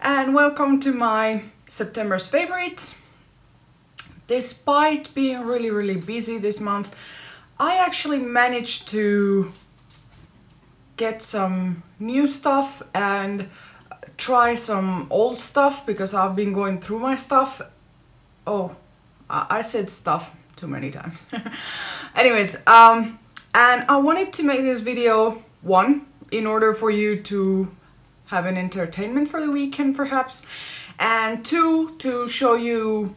and welcome to my September's favorites. Despite being really busy this month, I actually managed to get some new stuff and try some old stuff because I've been going through my stuff. Oh, I said stuff too many times. Anyways, and I wanted to make this video, one, in order for you to have an entertainment for the weekend perhaps, and two, to show you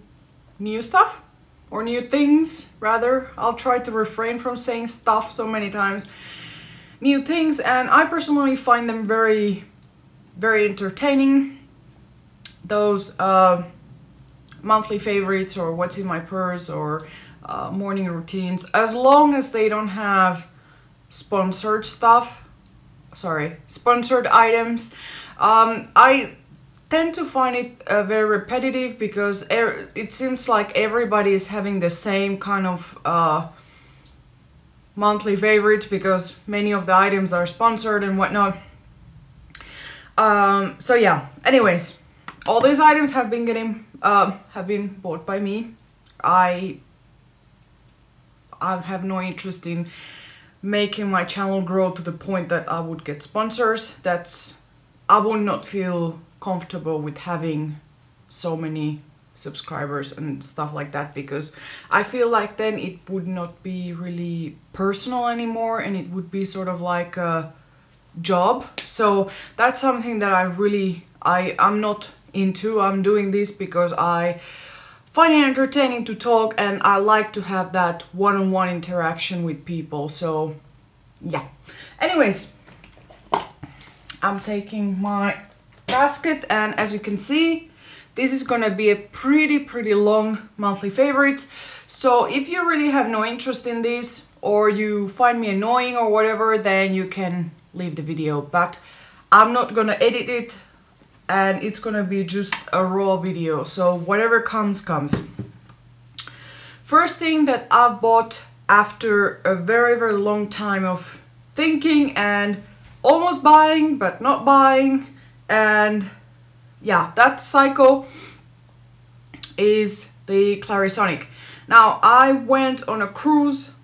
new stuff or new things rather. I'll try to refrain from saying stuff so many times. New things, and I personally find them very entertaining. Those monthly favorites or what's in my purse or morning routines, as long as they don't have sponsored stuff, sponsored items. I tend to find it very repetitive because it seems like everybody is having the same kind of monthly favorites because many of the items are sponsored and whatnot. So yeah, anyways, all these items have been bought by me. I have no interest in making my channel grow to the point that I would get sponsors. I would not feel comfortable with having so many subscribers and stuff like that, because I feel like then it would not be really personal anymore and it would be sort of like a job. So that's something that I'm not into. I'm doing this because I find it entertaining to talk and I like to have that one-on-one interaction with people. So yeah, anyways, I'm taking my basket, and as you can see, this is gonna be a pretty long monthly favorite. So if you really have no interest in this, or you find me annoying or whatever, then you can leave the video, but I'm not gonna edit it and it's gonna be just a raw video, so whatever comes. First thing that I've bought after a very long time of thinking and almost buying but not buying, and yeah, that cycle is the Clarisonic. Now, I went on a cruise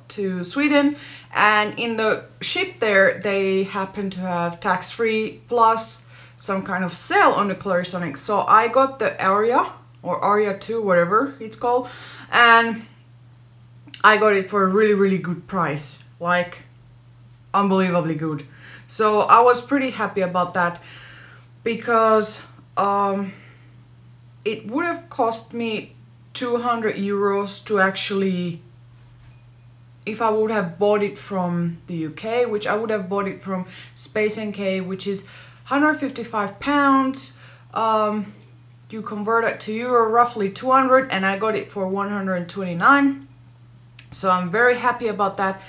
to Sweden, and in the ship there they happen to have tax-free plus some kind of sale on the Clarisonic. So I got the Aria or Aria 2, whatever it's called, and I got it for a really good price, like unbelievably good. So I was pretty happy about that, because it would have cost me 200 euros to actually, if I would have bought it from the UK, which I would have bought it from Space NK, which is 155 pounds. You convert it to euro, roughly 200, and I got it for 129. So I'm very happy about that.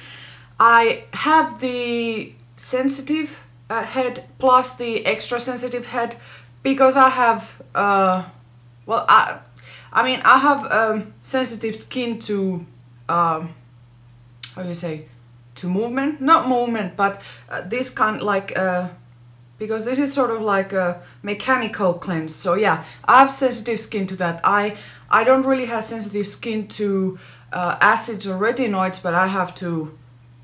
I have the sensitive head plus the extra sensitive head because I have I have sensitive skin to how you say, to movement, not movement, but this kind, like because this is sort of like a mechanical cleanse. So yeah, I have sensitive skin to that. I don't really have sensitive skin to acids or retinoids, but I have to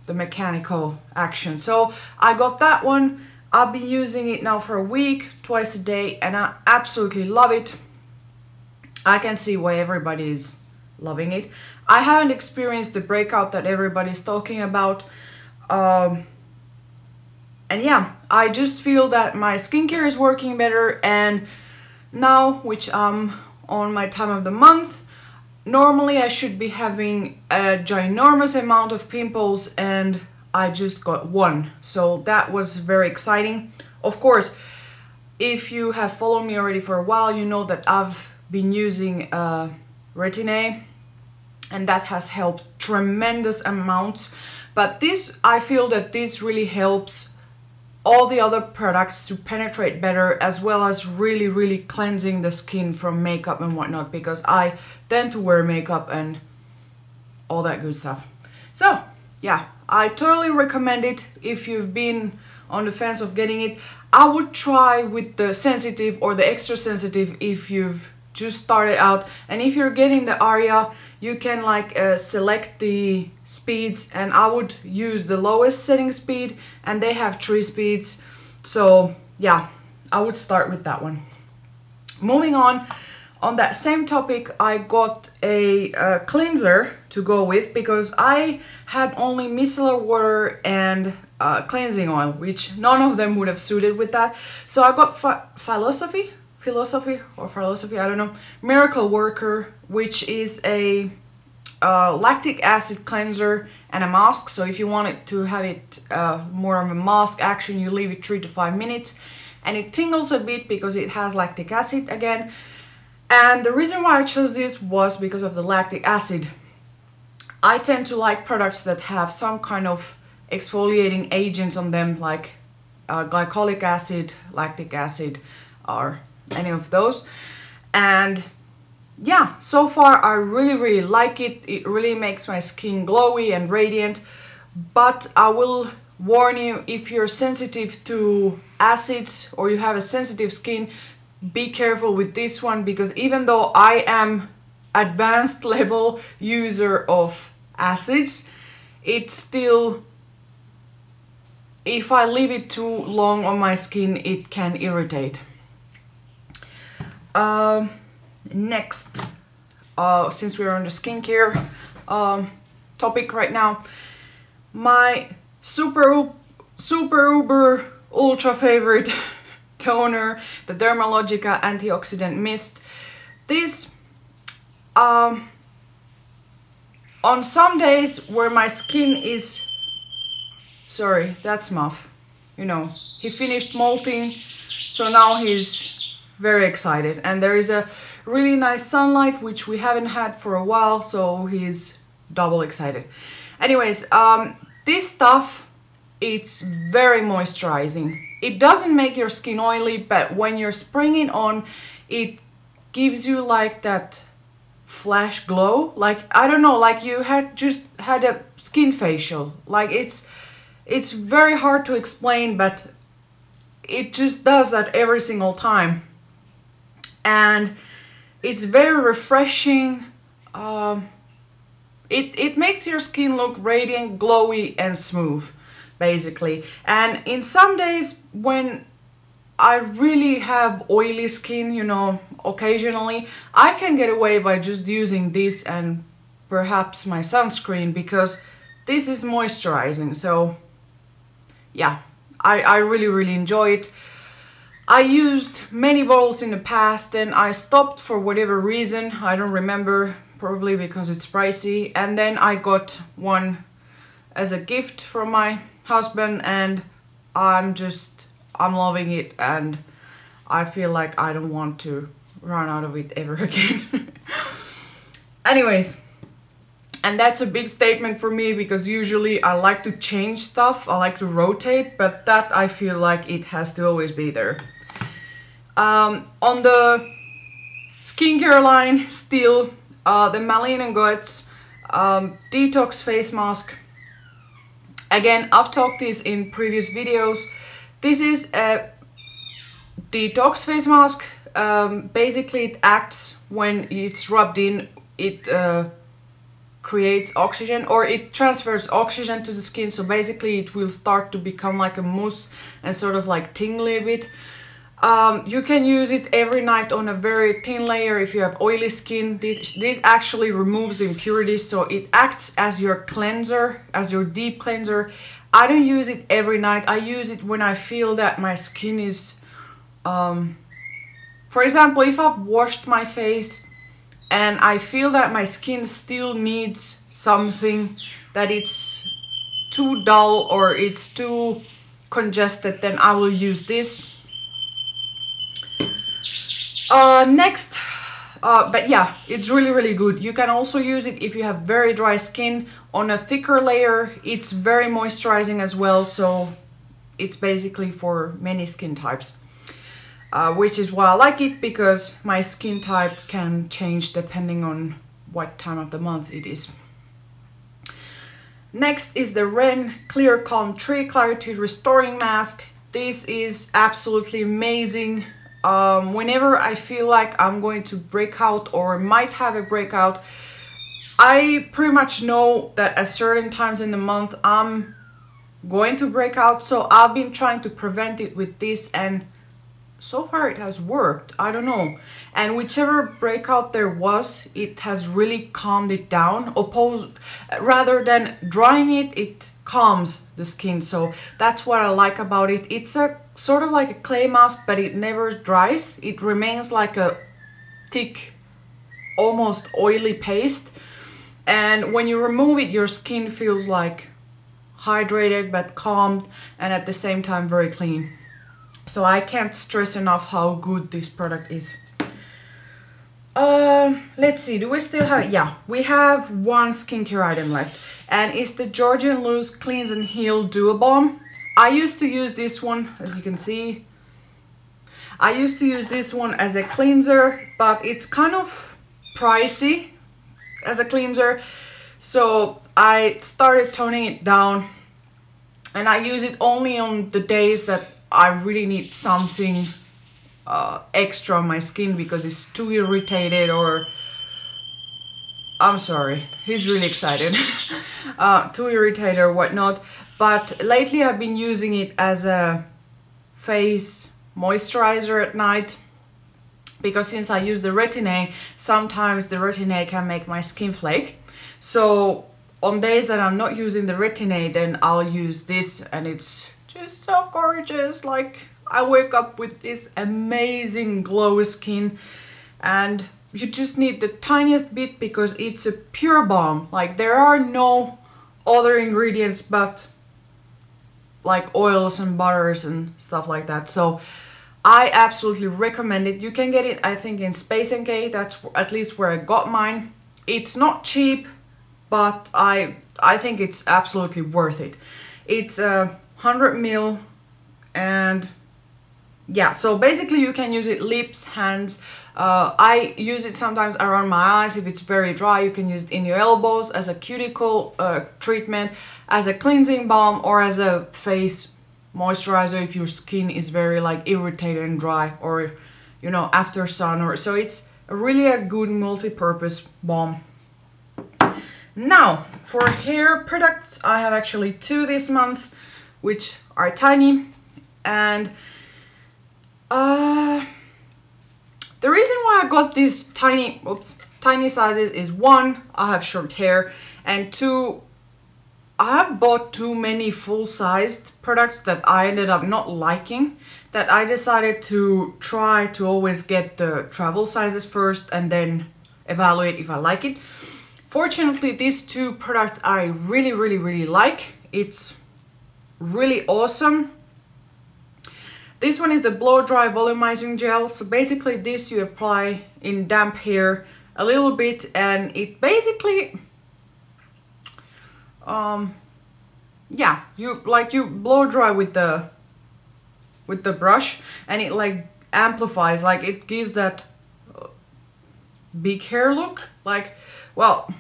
the mechanical action. So I got that one. I've been using it now for a week, twice a day, and I absolutely love it. I can see why everybody is loving it. I haven't experienced the breakout that everybody's talking about. And yeah, I just feel that my skincare is working better, and now, which I'm on my time of the month, normally I should be having a ginormous amount of pimples and I just got one. So that was very exciting. Of course, if you have followed me already for a while, you know that I've been using Retin-A, and that has helped tremendous amounts. But this, I feel that this really helps all the other products to penetrate better, as well as really cleansing the skin from makeup and whatnot, because I tend to wear makeup and all that good stuff. So yeah, I totally recommend it if you've been on the fence of getting it, I would try with the sensitive or the extra sensitive if you've just started out. And if you're getting the Aria, you can like select the speeds, and I would use the lowest setting speed, and they have 3 speeds. So yeah, I would start with that one. Moving on that same topic, I got a cleanser to go with because I had only micellar water and cleansing oil, which none of them would have suited with that. So I got Philosophy, I don't know, Miracle Worker, which is a lactic acid cleanser and a mask. So if you want it to have it more of a mask action, you leave it 3 to 5 minutes, and it tingles a bit because it has lactic acid again. And the reason why I chose this was because of the lactic acid. I tend to like products that have some kind of exfoliating agents on them, like glycolic acid, lactic acid, or any of those. And yeah, so far I really like it. It really makes my skin glowy and radiant. But I will warn you, if you're sensitive to acids or you have a sensitive skin, be careful with this one, because even though I am advanced level user of acids, it's still, if I leave it too long on my skin, it can irritate. Next, since we're on the skincare topic right now, my super uber ultra favorite toner, the Dermalogica Antioxidant Mist. This, on some days where my skin is, sorry, that's Muff, you know, he finished molting, so now he's very excited, and there is a really nice sunlight which we haven't had for a while, so he's double excited. Anyways, this stuff, it's very moisturizing. It doesn't make your skin oily, but when you're spraying it on, it gives you like that flash glow. Like, I don't know, like you had just had a skin facial. Like, it's very hard to explain, but it just does that every single time. And it's very refreshing. It makes your skin look radiant, glowy, and smooth, basically. And in some days when I really have oily skin, you know, occasionally, I can get away by just using this and perhaps my sunscreen, because this is moisturizing. So yeah, I really enjoy it. I used many bottles in the past, then I stopped for whatever reason, I don't remember, probably because it's pricey, and then I got one as a gift from my husband, and I'm loving it, and I feel like I don't want to run out of it ever again. Anyways, and that's a big statement for me, because usually I like to change stuff, I like to rotate, but that I feel like it has to always be there. On the skincare line, still, the Malin & Goetz Detox Face Mask. Again, I've talked this in previous videos. This is a detox face mask. Basically, it acts when it's rubbed in, it creates oxygen, or it transfers oxygen to the skin. So basically, it will start to become like a mousse and sort of like tingly a bit. You can use it every night on a very thin layer if you have oily skin. This actually removes the impurities, so it acts as your cleanser, as your deep cleanser. I don't use it every night. I use it when I feel that my skin is, for example, if I've washed my face and I feel that my skin still needs something, that it's too dull or it's too congested, then I will use this. Next, but yeah, it's really good. You can also use it if you have very dry skin on a thicker layer. It's very moisturizing as well, so it's basically for many skin types, which is why I like it, because my skin type can change depending on what time of the month it is. Next is the Ren Clear Calm Tree Clarity Restoring Mask. This is absolutely amazing. Whenever I feel like I'm going to break out or might have a breakout, I pretty much know that at certain times in the month I'm going to break out, so I've been trying to prevent it with this, and so far it has worked. I don't know. And whichever breakout there was, it has really calmed it down. Rather than drying it, it calms the skin. So that's what I like about it. It's a sort of like a clay mask, but it never dries. It remains like a thick, almost oily paste. And when you remove it, your skin feels like hydrated but calmed, and at the same time very clean. So I can't stress enough how good this product is. Let's see, do we still have, yeah, we have one skincare item left, and it's the Georgian Loose Cleanse and Heal Duo Balm. I used to use this one, as you can see. I used to use this one as a cleanser, but it's kind of pricey as a cleanser. So I started toning it down, and I use it only on the days that I really need something extra on my skin because it's too irritated, or I'm sorry, he's really excited. Too irritated or whatnot. But lately I've been using it as a face moisturizer at night, because since I use the retin-A, sometimes the retin-A can make my skin flake. So on days that I'm not using the retin-A, then I'll use this, and it's just so gorgeous. Like, I wake up with this amazing glow skin, and you just need the tiniest bit because it's a pure balm. Like, there are no other ingredients but like oils and butters and stuff like that. So I absolutely recommend it. You can get it, I think, in Space NK. That's at least where I got mine. It's not cheap, but I think it's absolutely worth it. It's 100 ml, and yeah, so basically you can use it lips, hands. I use it sometimes around my eyes if it's very dry. You can use it in your elbows as a cuticle treatment, as a cleansing balm, or as a face moisturizer if your skin is very like irritated and dry, or you know, after sun, or so. It's really a good multi-purpose balm. Now for hair products, I have actually two this month, which are tiny, and the reason why I got these tiny sizes is, one, I have short hair, and two, I have bought too many full-sized products that I ended up not liking, that I decided to try to always get the travel sizes first and then evaluate if I like it. Fortunately, these two products I really like. It's really awesome. This one is the Blow Dry Volumizing Gel. So basically this you apply in damp hair a little bit, and it basically yeah, you blow dry with the brush, and it like amplifies, like it gives that big hair look. Like, well,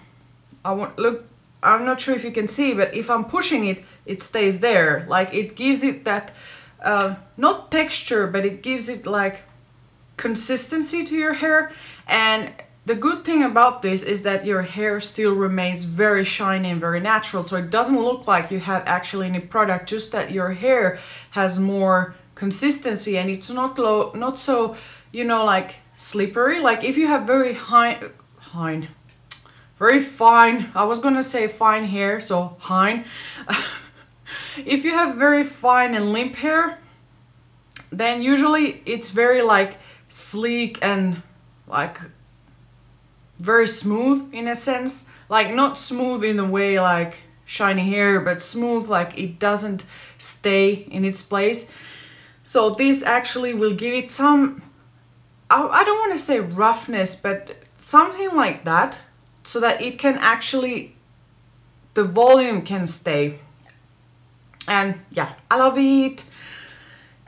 I'm not sure if you can see, but if I'm pushing it, it stays there. Like, it gives it that not texture, but it gives it like consistency to your hair. And the good thing about this is that your hair still remains very shiny and very natural, so it doesn't look like you have actually any product, just that your hair has more consistency, and it's not so, you know, like slippery. Like if you have very very fine, I was gonna say fine hair, so fine. If you have very fine and limp hair, then usually it's very like sleek and like very smooth in a sense. Like not smooth in the way like shiny hair, but smooth like it doesn't stay in its place. So this actually will give it some, I don't want to say roughness, but something like that, so that it can actually, the volume can stay. And yeah, I love it.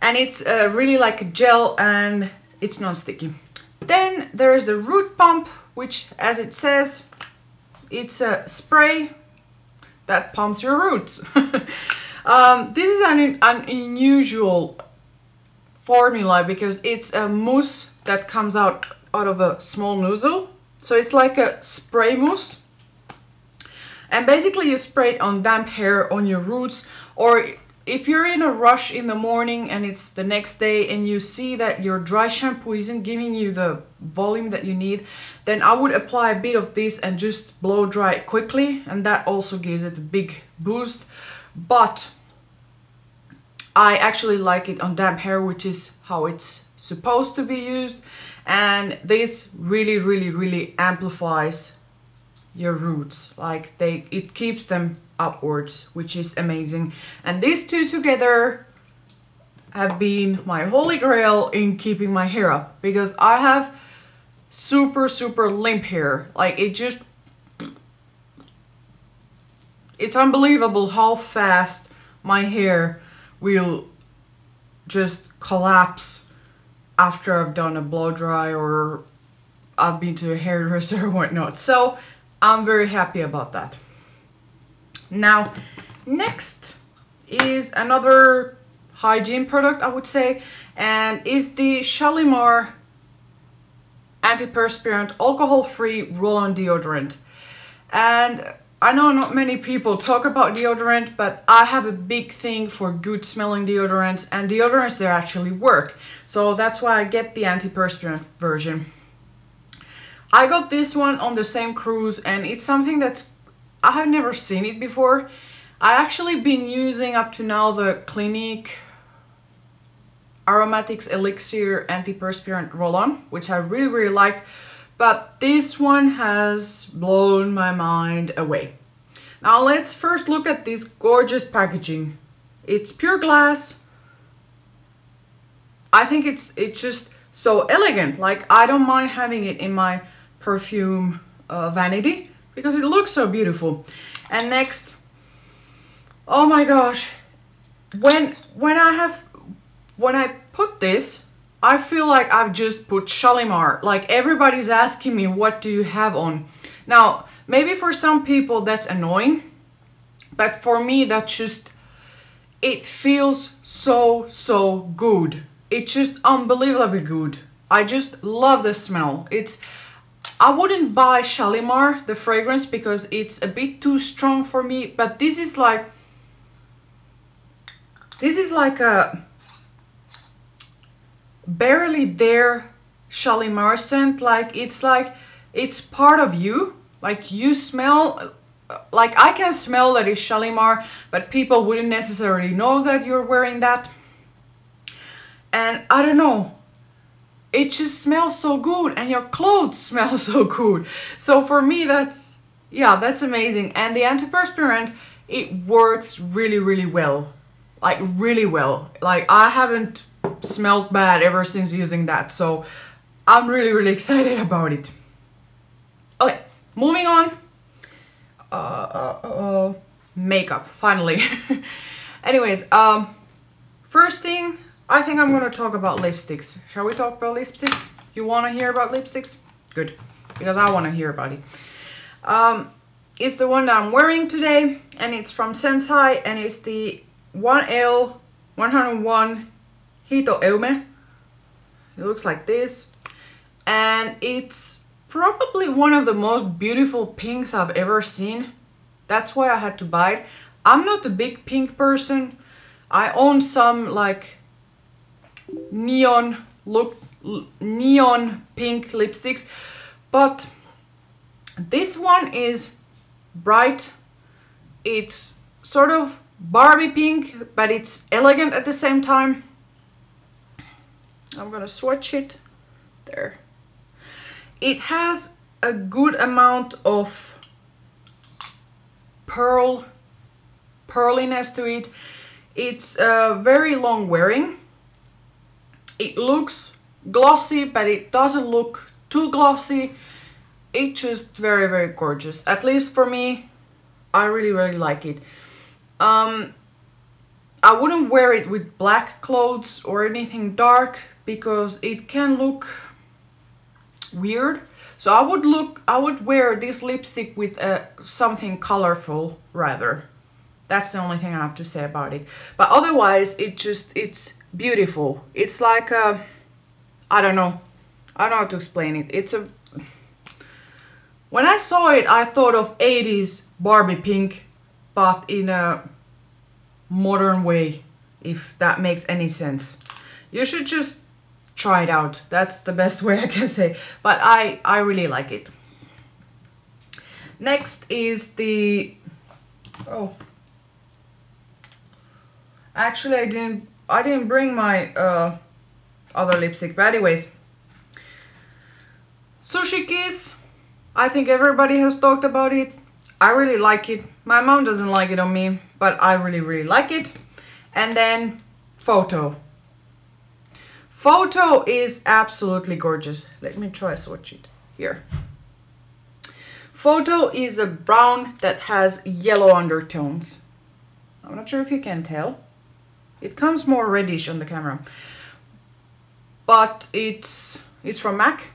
And it's really like a gel, and it's non-sticky. Then there's the Root Pump, which, as it says, it's a spray that pumps your roots. This is an unusual formula because it's a mousse that comes out of a small nozzle. So it's like a spray mousse. And basically you spray it on damp hair on your roots, or if you're in a rush in the morning and it's the next day and you see that your dry shampoo isn't giving you the volume that you need, then I would apply a bit of this and just blow dry it quickly, and that also gives it a big boost. But I actually like it on damp hair, which is how it's supposed to be used, and this really amplifies your roots. Like it keeps them upwards, which is amazing. And these two together have been my holy grail in keeping my hair up, because I have super limp hair. Like it's unbelievable how fast my hair will just collapse after I've done a blow dry or I've been to a hairdresser or whatnot. So I'm very happy about that. Now, next is another hygiene product, I would say, and is the Shalimar antiperspirant alcohol-free roll-on deodorant. And I know not many people talk about deodorant, but I have a big thing for good smelling deodorants, and deodorants that actually work. So that's why I get the antiperspirant version. I got this one on the same cruise, and it's something that I have never seen it before. I actually been using up to now the Clinique Aromatics Elixir antiperspirant roll-on, which I really liked, but this one has blown my mind away. Now let's first look at this gorgeous packaging. It's pure glass. I think it's just so elegant. Like, I don't mind having it in my perfume vanity because it looks so beautiful. And next, oh my gosh, when I put this, I feel like I've just put Shalimar. Like, everybody's asking me, what do you have on? Now, maybe for some people that's annoying, but for me that's just, it feels so good. It's just unbelievably good. I just love the smell. I wouldn't buy Shalimar, the fragrance, because it's a bit too strong for me, but this is like a barely there Shalimar scent. Like it's part of you. Like, you smell, like, I can smell that it's Shalimar, but people wouldn't necessarily know that you're wearing that. And I don't know, it just smells so good, and your clothes smell so good. So for me, that's amazing. And the antiperspirant, it works really well. Like, really well. Like, I haven't smelled bad ever since using that, so I'm really excited about it. Okay, moving on. Makeup, finally. Anyways, first thing, I think I'm gonna talk about lipsticks. Shall we talk about lipsticks? You wanna hear about lipsticks? Good, because I wanna hear about it. It's the one that I'm wearing today, and it's from Sensai, and it's the 1L 101 Hito Eume. It looks like this, and it's probably one of the most beautiful pinks I've ever seen. That's why I had to buy it. I'm not a big pink person. I own some like neon pink lipsticks, but this one is bright. It's sort of Barbie pink, but it's elegant at the same time. I'm gonna swatch it there. It has a good amount of pearliness to it. It's very long wearing. It looks glossy, but it doesn't look too glossy. It's just very gorgeous. At least for me, I really like it. I wouldn't wear it with black clothes or anything dark because it can look weird. So I would wear this lipstick with something colorful rather. That's the only thing I have to say about it. But otherwise, it's beautiful. It's like a, I don't know how to explain it. It's a, when I saw it, I thought of 80s Barbie pink, but in a modern way, if that makes any sense. You should just try it out. That's the best way I can say. But I really like it. Next is the, oh, actually I didn't bring my other lipstick, but anyways, Sushi Kiss. I think everybody has talked about it. I really like it. My mom doesn't like it on me, but I really like it. And then Photo. Photo is absolutely gorgeous. Let me try swatch it here. Photo is a brown that has yellow undertones. I'm not sure if you can tell. It comes more reddish on the camera. But it's from MAC.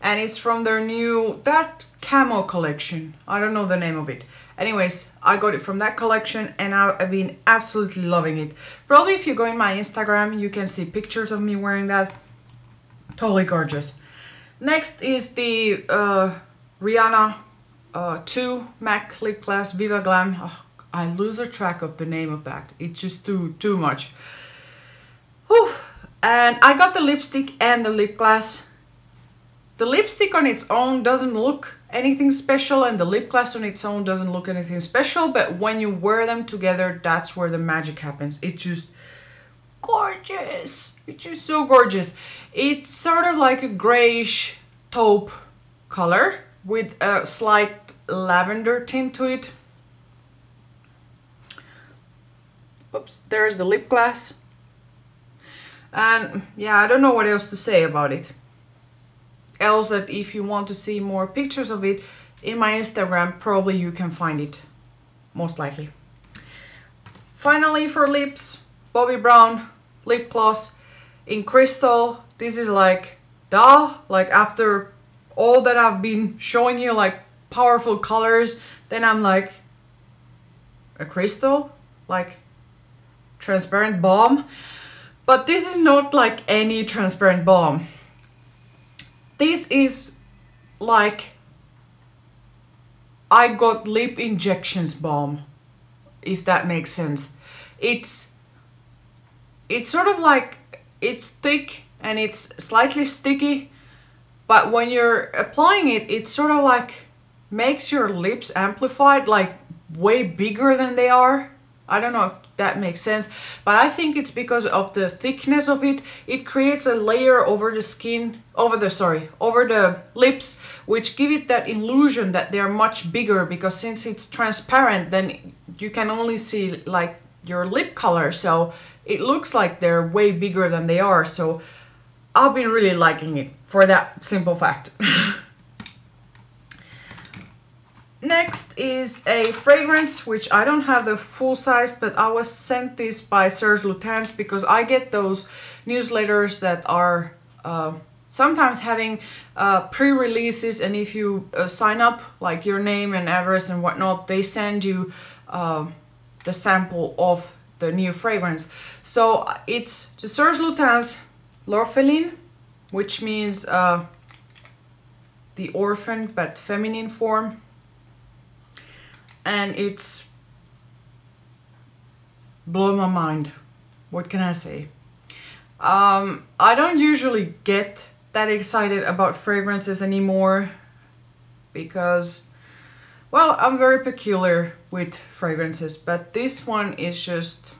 And it's from their new, that camo collection. I don't know the name of it. Anyways, I got it from that collection and I've been absolutely loving it. Probably if you go in my Instagram, you can see pictures of me wearing that. Totally gorgeous. Next is the Rihanna 2 MAC Lip Gloss Viva Glam. Oh, I lose the track of the name of that. It's just too much. Whew. And I got the lipstick and the lip gloss. The lipstick on its own doesn't look anything special and the lip gloss on its own doesn't look anything special, but when you wear them together, that's where the magic happens. It's just gorgeous. It's just so gorgeous. It's sort of like a grayish taupe color with a slight lavender tint to it. Oops, there's the lip gloss. And yeah, I don't know what else to say about it. Else that if you want to see more pictures of it, in my Instagram, probably you can find it, most likely. Finally for lips, Bobbi Brown lip gloss in crystal. This is like, duh, like after all that I've been showing you, like powerful colors, then I'm like, a crystal? Like transparent balm? But this is not like any transparent balm. This is like I got lip injections balm, if that makes sense. It's sort of like, it's thick and it's slightly sticky, but when you're applying it, it sort of like makes your lips amplified, like way bigger than they are. I don't know if that makes sense, but I think it's because of the thickness of it. It creates a layer over the skin, over the lips, which give it that illusion that they're much bigger, because since it's transparent, then you can only see like your lip color, so it looks like they're way bigger than they are. So I've been really liking it for that simple fact. Next is a fragrance, which I don't have the full size, but I was sent this by Serge Lutens because I get those newsletters that are sometimes having pre-releases, and if you sign up, like your name and address and whatnot, they send you the sample of the new fragrance. So it's the Serge Lutens L'Orpheline, which means the orphan but feminine form. And it's blown my mind. What can I say? I don't usually get that excited about fragrances anymore because, well, I'm very peculiar with fragrances, but this one is just,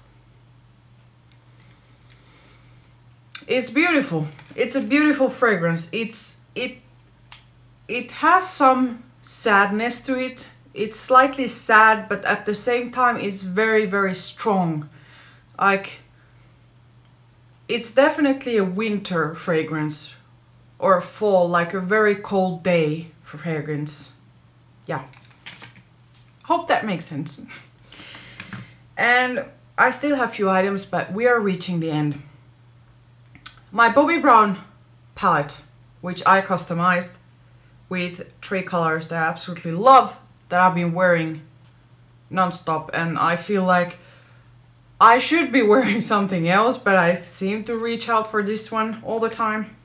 it's beautiful. It's a beautiful fragrance. It has some sadness to it. It's slightly sad, but at the same time it's very strong. Like, it's definitely a winter fragrance or a fall, like a very cold day fragrance. Yeah, hope that makes sense. And I still have a few items, but we are reaching the end. My Bobbi Brown palette. which I customized with 3 colors that I absolutely love, that I've been wearing non-stop, and I feel like I should be wearing something else, but I seem to reach out for this one all the time.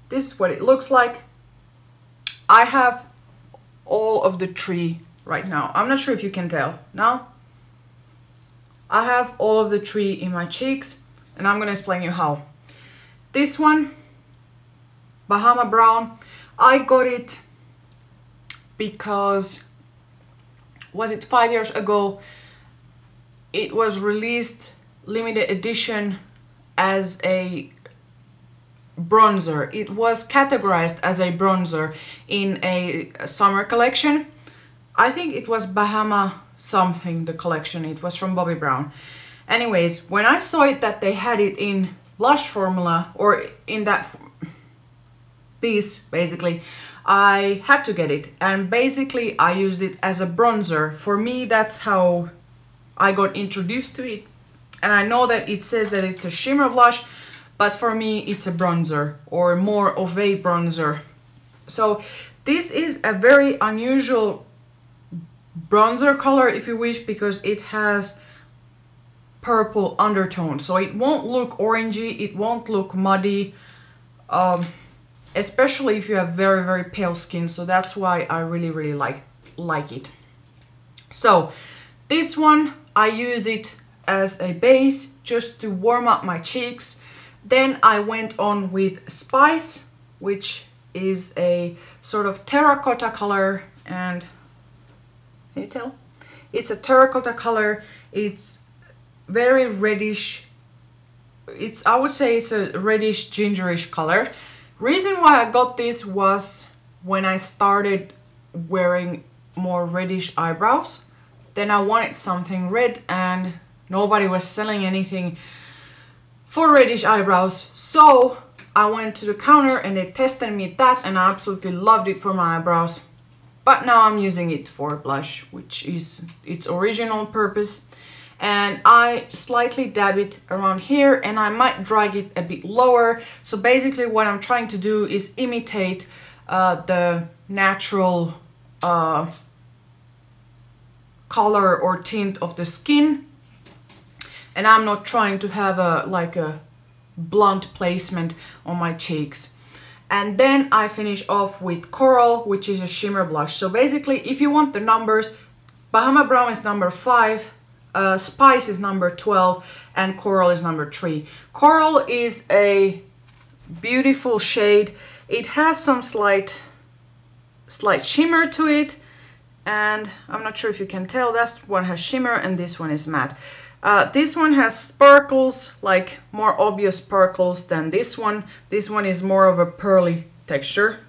This is what it looks like. I have all of the 3 right now. I'm not sure if you can tell. Now, I have all of the 3 in my cheeks, and I'm gonna explain you how. This one, Bahama Brown, I got it because, was it 5 years ago? It was released limited edition as a bronzer. It was categorized as a bronzer in a summer collection. I think it was Bahama something, the collection. It was from Bobbi Brown. Anyways, when I saw it that they had it in blush formula, or in that piece basically, I had to get it, and basically I used it as a bronzer. For me, that's how I got introduced to it, and I know that it says that it's a shimmer blush, but for me it's a bronzer, or more of a bronzer. So this is a very unusual bronzer color, if you wish, because it has purple undertone, so it won't look orangey, it won't look muddy, especially if you have very pale skin. So that's why I really like it. So this one, I use it as a base just to warm up my cheeks. Then I went on with Spice, which is a sort of terracotta color, and can you tell? It's a terracotta color. It's very reddish. I would say it's a reddish gingerish color. Reason why I got this was when I started wearing more reddish eyebrows. Then I wanted something red, and nobody was selling anything for reddish eyebrows. So I went to the counter and they tested me that, and I absolutely loved it for my eyebrows. But now I'm using it for blush, which is its original purpose. And I slightly dab it around here, and I might drag it a bit lower. So basically what I'm trying to do is imitate the natural color or tint of the skin, and I'm not trying to have a blunt placement on my cheeks. And then I finish off with Coral, which is a shimmer blush. So basically, if you want the numbers, Bahama Brown is number 5, Spice is number 12, and Coral is number 3. Coral is a beautiful shade. It has some slight shimmer to it, and I'm not sure if you can tell, that one has shimmer and this one is matte. This one has sparkles, like more obvious sparkles than this one. This one is more of a pearly texture.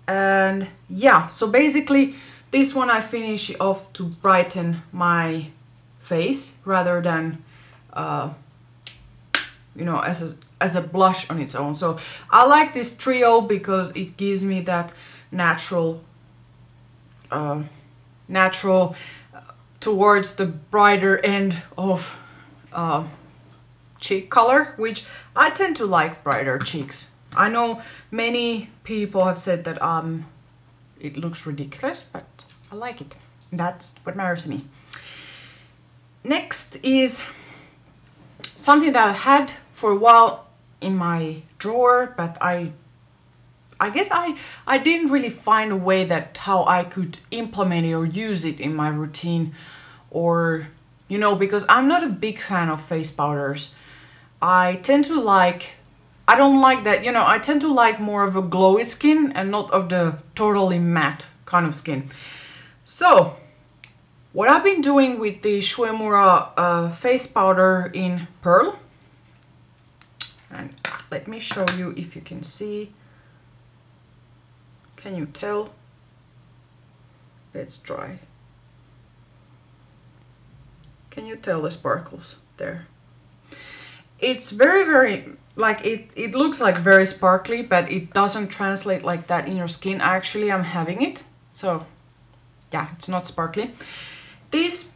And yeah, so basically this one I finish off to brighten my face rather than you know, as a blush on its own. So I like this trio because it gives me that natural towards the brighter end of cheek color, which I tend to like brighter cheeks. I know many people have said that it looks ridiculous, but I like it. That's what matters to me. Next is something that I had for a while in my drawer, but I guess I didn't really find a way that how I could implement it or use it in my routine, or, you know, because I'm not a big fan of face powders. I tend to like, I don't like that, you know, I tend to like more of a glowy skin and not of the totally matte kind of skin. So what I've been doing with the Shuemura face powder in Pearl, and let me show you if you can see. Can you tell? Let's try. Can you tell the sparkles there? It's very, like it looks like very sparkly, but it doesn't translate like that in your skin. Actually, I'm having it. So yeah, it's not sparkly. This,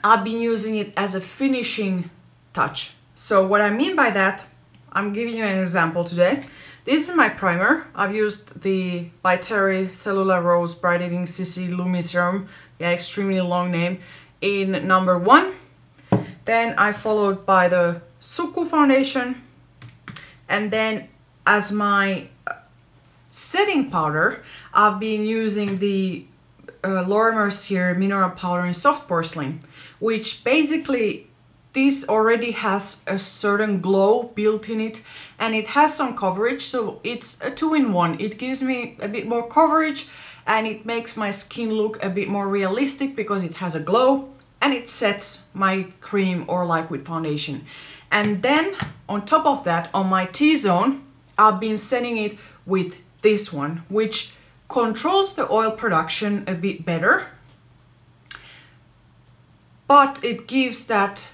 I've been using it as a finishing touch. So what I mean by that, I'm giving you an example today. This is my primer. I've used the by Terry Cellular Rose Brightening CC Lumi Serum, yeah, extremely long name, in number 1. Then I followed by the Suku foundation, and then as my setting powder, I've been using the Laura Mercier Mineral Powder in Soft Porcelain, which basically this already has a certain glow built in it, and it has some coverage, so it's a 2-in-1. It gives me a bit more coverage and it makes my skin look a bit more realistic because it has a glow, and it sets my cream or liquid foundation. And then on top of that, on my T-zone, I've been setting it with this one, which controls the oil production a bit better, but it gives that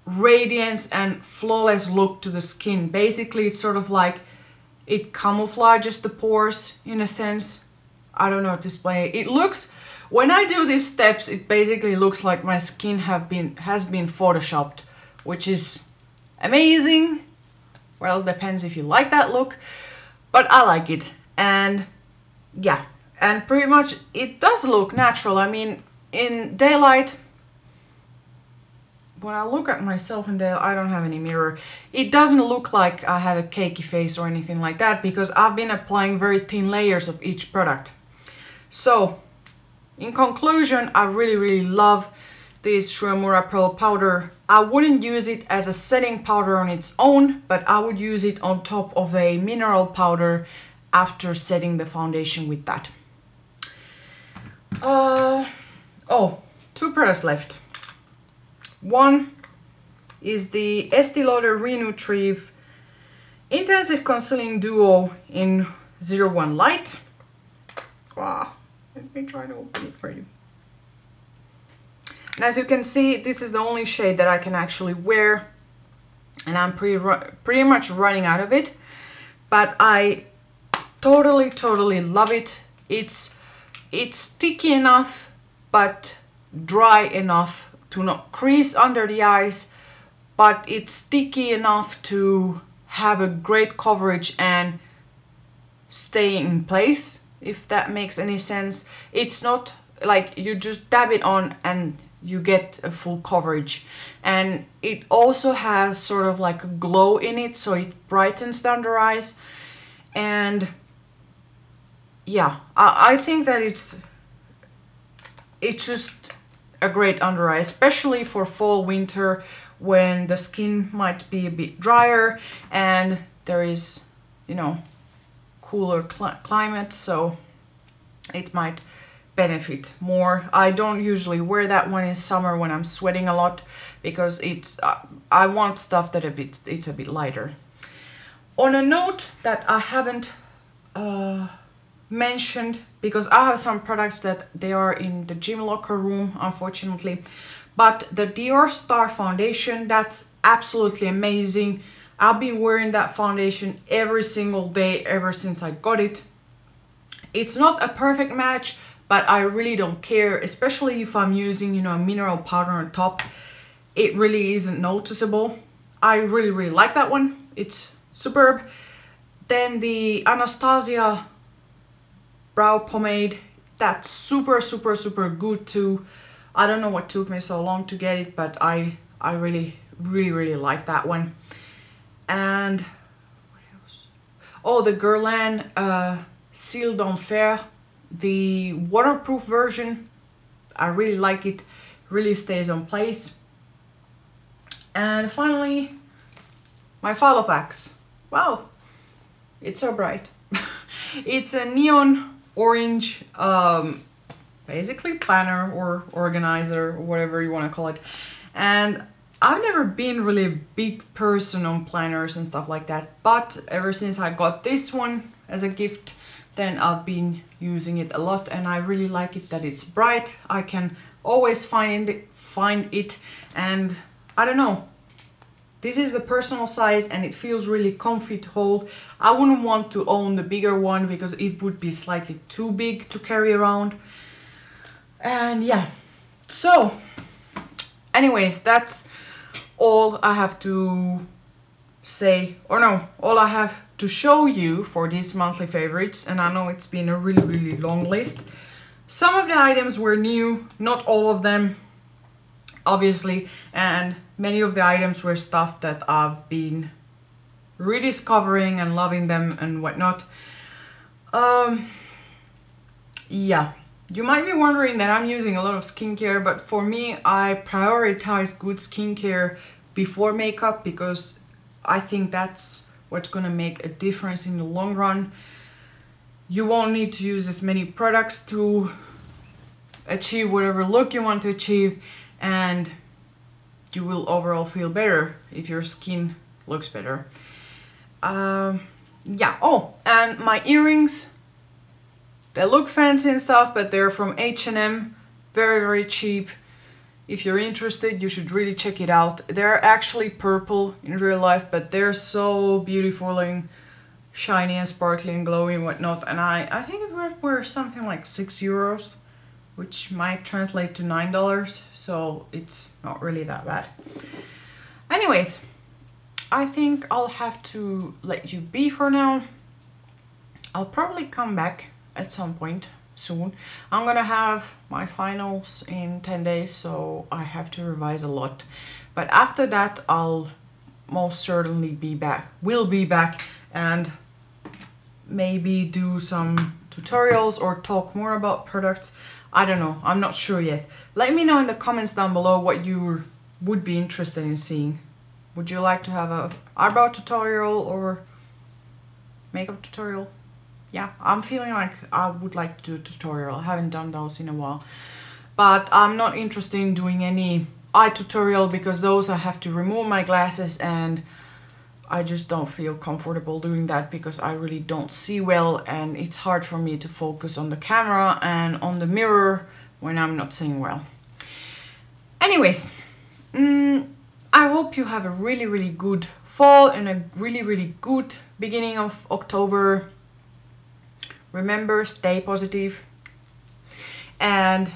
radiance and flawless look to the skin. Basically, it's sort of like it camouflages the pores in a sense. I don't know how to explain it. It looks, when I do these steps, it basically looks like my skin has been photoshopped, which is amazing. Well, depends if you like that look, but I like it. And yeah, and pretty much it does look natural. I mean, in daylight, when I look at myself in daylight, I don't have any mirror. It doesn't look like I have a cakey face or anything like that, because I've been applying very thin layers of each product. So, in conclusion, I really love this Shuemura Pearl powder. I wouldn't use it as a setting powder on its own, but I would use it on top of a mineral powder after setting the foundation with that. Oh, 2 products left. One is the Estee Lauder Renutrieve Intensive Concealing Duo in 01 Light. Wow, let me try to open it for you. And as you can see, this is the only shade that I can actually wear, and I'm pretty much running out of it, but I totally love it. It's sticky enough but dry enough to not crease under the eyes, but it's sticky enough to have a great coverage and stay in place, if that makes any sense. It's not like you just dab it on and you get a full coverage, and it also has sort of like a glow in it, so it brightens the under eyes. And yeah, I think that it's just a great under eye, especially for fall winter when the skin might be a bit drier and there is, you know, cooler climate, so it might benefit more. I don't usually wear that one in summer when I'm sweating a lot, because it's I want stuff that it's a bit lighter. On a note that I haven't mentioned, because I have some products that they are in the gym locker room, unfortunately, but the Dior Star foundation, that's absolutely amazing. I've been wearing that foundation every single day ever since I got it. It's not a perfect match, but I really don't care, especially if I'm using, you know, a mineral powder on top. It really isn't noticeable. I really like that one. It's superb. Then the Anastasia brow pomade, that's super good too. I don't know what took me so long to get it, but I really like that one. And what else? Oh, the Guerlain Cils d'Enfer, the waterproof version. I really like it, really stays on place. And finally, my Filofax. Wow, it's so bright. It's a neon orange, basically planner or organizer, or whatever you want to call it. And I've never been really a big person on planners and stuff like that, but ever since I got this one as a gift, then I've been using it a lot, and I really like it that it's bright. I can always find it, and I don't know. This is the personal size and it feels really comfy to hold. I wouldn't want to own the bigger one because it would be slightly too big to carry around. And yeah, so anyways, that's all I have to say, or no, all I have to show you for these monthly favorites, and I know it's been a really long list. Some of the items were new, not all of them, obviously, and many of the items were stuff that I've been rediscovering and loving them and whatnot. Yeah, you might be wondering that I'm using a lot of skincare, but for me, I prioritize good skincare before makeup because I think that's what's gonna make a difference in the long run. You won't need to use as many products to achieve whatever look you want to achieve, and you will overall feel better if your skin looks better. Yeah, oh, and my earrings, they look fancy and stuff, but they're from H&M, very cheap. If you're interested, you should really check it out. They're actually purple in real life, but they're so beautiful and shiny and sparkly and glowy and whatnot. And I think it were something like €6, which might translate to $9, so it's not really that bad. Anyways, I think I'll have to let you be for now. I'll probably come back at some point soon. I'm gonna have my finals in 10 days, so I have to revise a lot. But after that, I'll most certainly be back. Will be back and maybe do some tutorials or talk more about products. I don't know, I'm not sure yet. Let me know in the comments down below what you would be interested in seeing. Would you like to have a eyebrow tutorial or makeup tutorial? Yeah, I'm feeling like I would like to do a tutorial. I haven't done those in a while. But I'm not interested in doing any eye tutorial because those I have to remove my glasses and I just don't feel comfortable doing that because I really don't see well and it's hard for me to focus on the camera and on the mirror when I'm not seeing well. Anyways, I hope you have a really good fall and a really good beginning of October. Remember, stay positive. And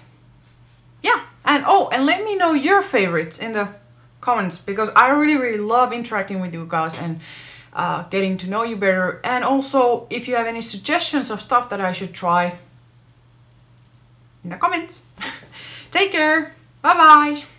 yeah, and oh, and let me know your favorites in the comments because I really love interacting with you guys and getting to know you better. And also, if you have any suggestions of stuff that I should try, in the comments. Take care. Bye bye.